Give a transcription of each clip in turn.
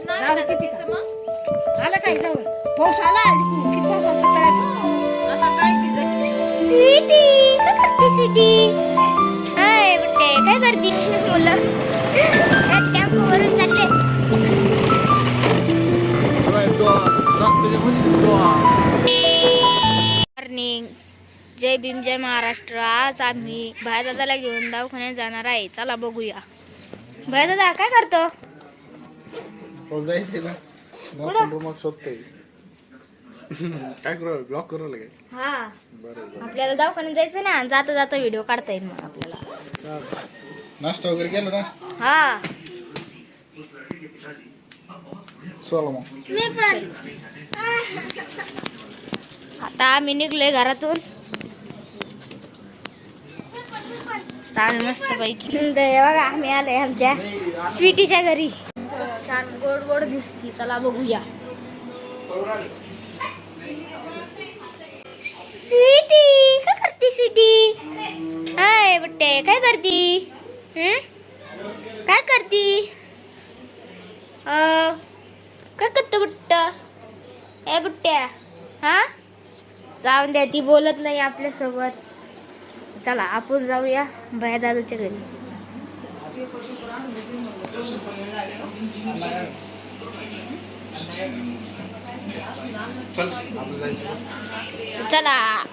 दारू किती का? आला काय जाऊन पाऊस आला किती पाऊस आला काय आता काय स्वीटी काय करते स्वीटी? हाय बेटे काय करते मुलं? टेम्पो वरून चालले. मॉर्निंग, जय भीम जय महाराष्ट्र. आज आम्ही भाईदादाला घेऊन दवाखान्यात जाणार आहे. चला बघूया. भाईदादा काय करतो? जायचंय ना मग शोधतोय. काय करू ब्लॉक करू लागे. हा आपल्याला दवाखान्यात जायचं ना, जाता जाता व्हिडिओ काढता येईल मग आपल्याला. नाश्ता वगैरे केला ना? हा चला मग. आता आम्ही निघलोय घरातून. मस्त पैकी बघा आम्ही आलोय आमच्या स्वीटीच्या घरी. छान गोड गोड दिसती. चला बघूया. स्वीटी काय करते स्वीटी? हाय बट्टे काय करती? काय करती? काय करतो बुट्ट? ए बुट्ट्या हा जाऊन द्या, ती बोलत नाही आपल्यासोबत. चला आपण जाऊया भाईदादाच्या घरी. चला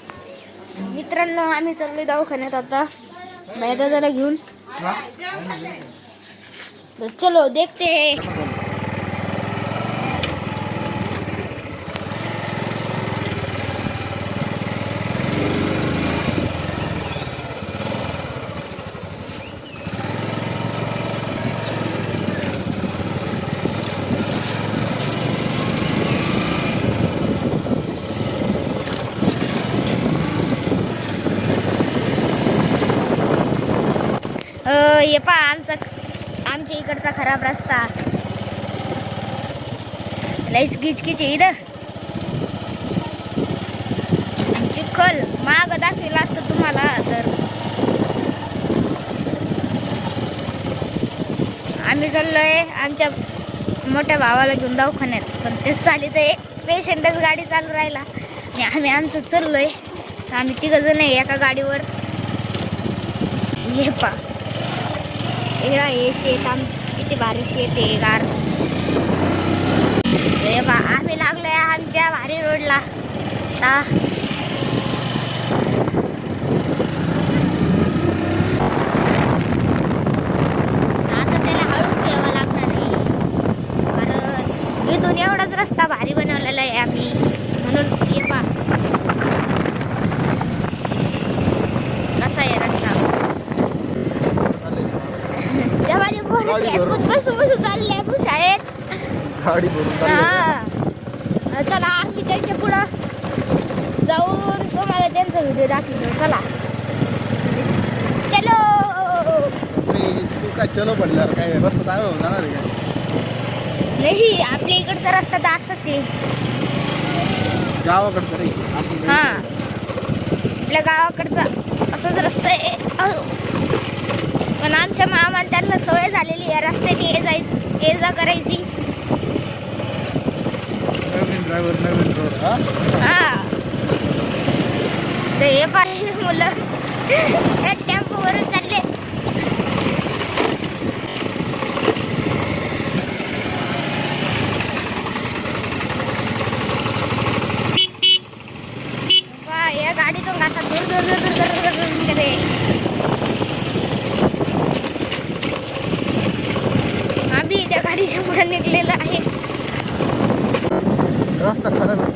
मित्रांनो, आम्ही चाललोय दवाखान्यात आता भाईदादाला घेऊन. तो चलो देखते हैं. हे पहा आमच्या इकडचा खराब रस्ता. लईच किचकिच आहे इथं. चिखल माग दाखविला असतं तुम्हाला तर. आम्ही चाललोय आमच्या मोठ्या भावाला घेऊन दवाखान्यात, पण तेच चालित आहे. पेशंटच गाडी चालू राहिला आणि आम्ही आमचं चाललोय. आम्ही 3 जण आहे एका गाडीवर. हे पहा हे शेत किती भारी शेत आहे गार. आम्ही लागलोय आमच्या भारी रोडला. आता त्याला हळूच घ्यावं लागणार आहे, कारण इथून एवढाच रस्ता भारी बनवलेला आहे आम्ही म्हणून. हे पहा कसा आहे रस्ता. बसू चालले तू शाळेत. चला आम्ही त्यांच्या पुढं जाऊन तुम्हाला त्यांचा व्हिडिओ दाखवतो. चला चलो. तू काय चलो पडल्यावर काय रस्ता काय जाणार आहे का? नाही आपल्या इकडचा रस्ता तर असाच आहे. गावाकडचं रे. हा आपल्या गावाकडचा असाच रस्ता आहे. पण आमच्या मामाला त्यांना सवय झालेली या रस्त्याने ये जा करायची. नवीन रोड. हा ते हे पाहिजे मुलं टेम्पो वरून चालले. या गाडीतून गाता दूर दूर दूर दूर दूर दूर कडे. आम्ही त्या गाडीच्या पुढे निघलेला आहे. रस्ता खराब आहे.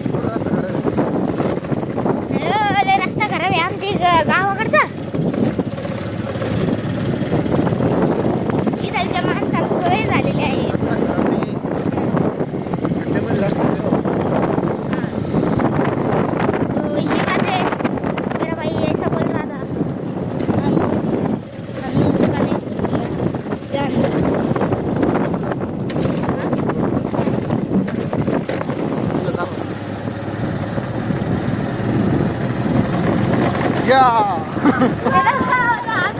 रस्ता खराब आहे आमच्या गावाकडचा. इथलच्या माणसाला सवय झालेली आहे. ये बात है मेरा भाई ऐसा बोल रहा था. हमने उसका नहीं सुन लिया. या आप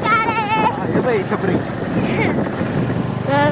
जा रहे हैं. हे बाई छपरी. तर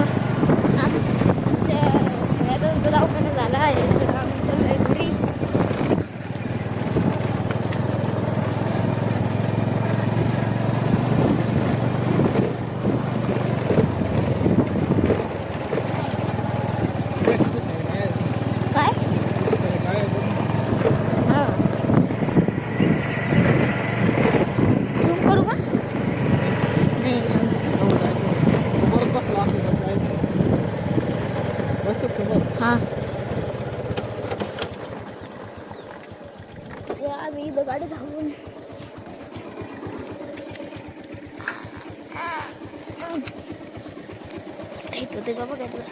होते बाबा काय तुला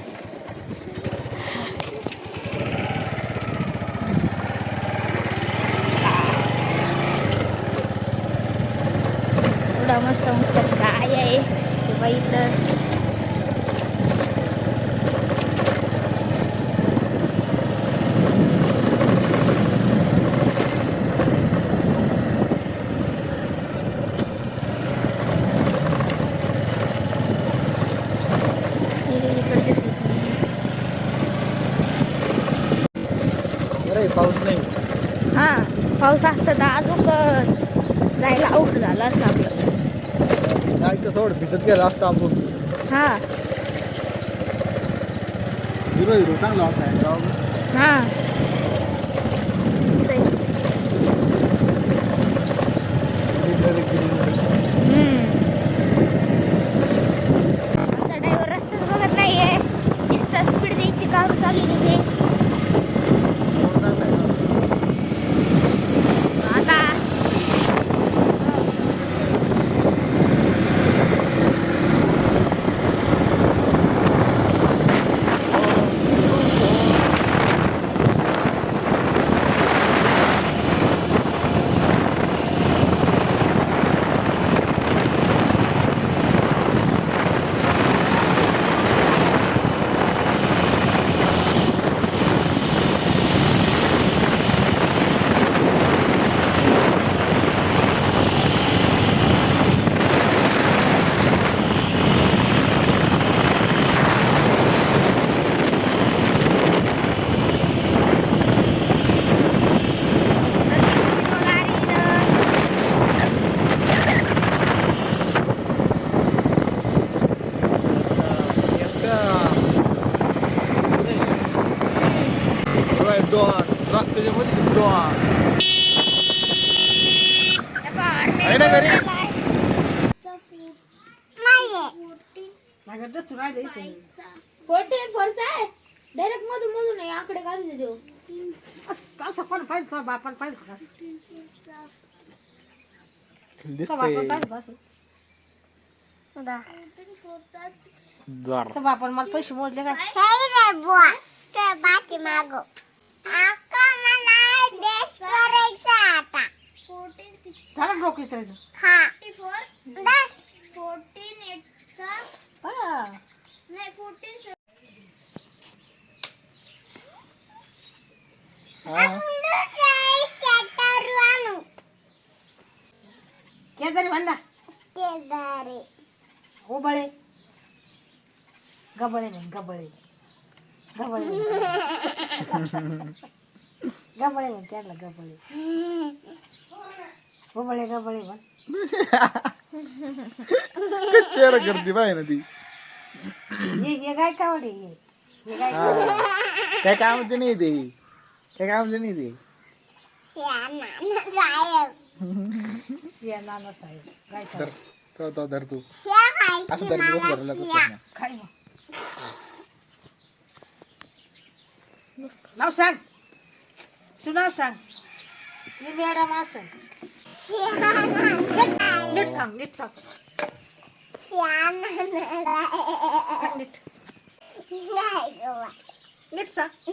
एवढा मस्त मस्त काय आहे ते बघितलं इकडचे अरे पाऊस नाही. हा पाऊस असतं तर अजूनच जायला आउट झालं असतं आपलं काय तर सोड भिजत गेला असता आपण. हा हिरो हिरो चांगला होता. हा सही. आमचा ड्रायव्हर रस्ताच बघत नाहीये नुसतं स्पीड द्यायची काम चालू आहे तिथे आता रस्त्याच्या मध्ये डोंगर आहे ना घरी. माझ्या दसू राहिलं इथे. 44 आहे डायरेक्ट मधून मधून नाही आकडे काढून देऊ असं पण पाहिजे बापाला पाहिजे का? दिसतंय बापाला पाहिजे असं. जाड. तर बापाला मला पैसे मोजले काय झालं डोकं विचारायचं. हा. केदारी बांधा हो बळे गबळे म्हण गबळे गबळे गबळे म्हण त्याला गबळे हो बळे गबळे म्हण चेहरा करते बाय ना ती. ये गाय कावडे ये गाय काय कामाचं नाही ते. काय कामाचं नाही ते. शिया नाना साहेब गाय धर कावडे तो धर तू असं धर दिवस भरला कसं खाय मग नाव सांग तू नाव सांग मी मॅडम असं नीट सांग नीट सांग सांग नीट नीट सांग नीट सांग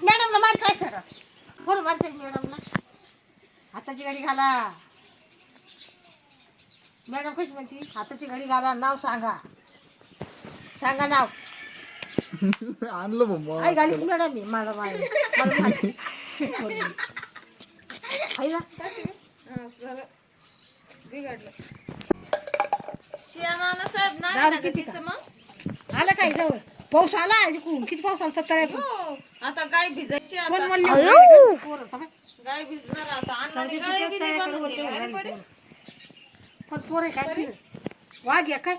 मॅडमला माहित काय सर बरोबर माहित मॅडमला हाताची गाडी घाला मॅडम कशी म्हणते हाताची घडी घाला नाव सांगा सांगा नाव आणलं मग आई घाली मॅडम मी मला माहिती आलं काय जवळ पाऊस आला किती पाऊस आला तळे आता गाय भिजायची आता. कोण म्हणले गाय भिजणार आता अण्णाने गाय बी नाही बांधून दिली. अरे बरे. पण पोर काय तिथं वाघ आहे काय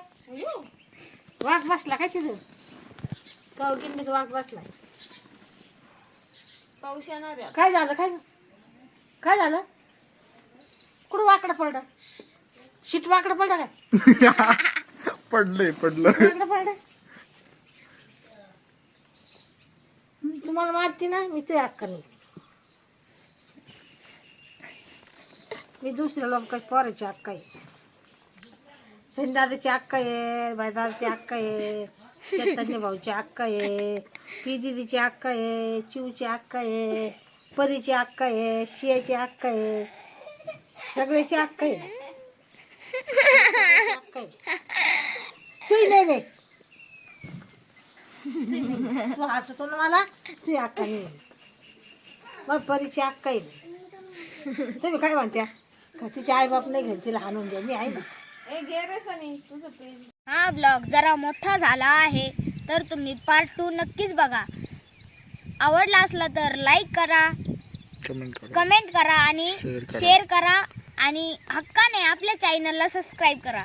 वाघ बसला काय तिथं काव किंमत वाघ बसलाय पाऊस येणार आहे. काय झालं काय झालं कुठं वाकडं पडलं शीट वाकडं पडलं काय पडलं वाकडं पडलं तुम्हाला मारती ना मी ते अक्का नाही मी दुसऱ्या लोकांची पोराची अक्का आहे. सैनदादाची अक्का आहे, बायदादाची अक्का आहे, चैतन्य भाऊची अक्का आहे, पी दिदीची अक्का आहे, चिवची अक्का आहे, परीची अक्का आहे, शियाची अक्का आहे, सगळ्याची अक्का आहे. अक्का आहे. तुही नाही रे, तू हसतो ना मला, तुझी अक्का नाही. मग परीची अक्का आहे. तुम्ही काय म्हणत्या का तिची आई बाप नाही घरी तिला आणून द्या, मी आहे ना. ए घे रे सनी तुझं पेज. हा ब्लॉग जरा मोठा झाला आहे तर तुम्ही पार्ट 2 नक्कीच बघा. आवडला असला तर लाईक करा, कमेंट करा आणि शेअर करा आणि हक्काने आपल्या चॅनलला सबस्क्राईब करा.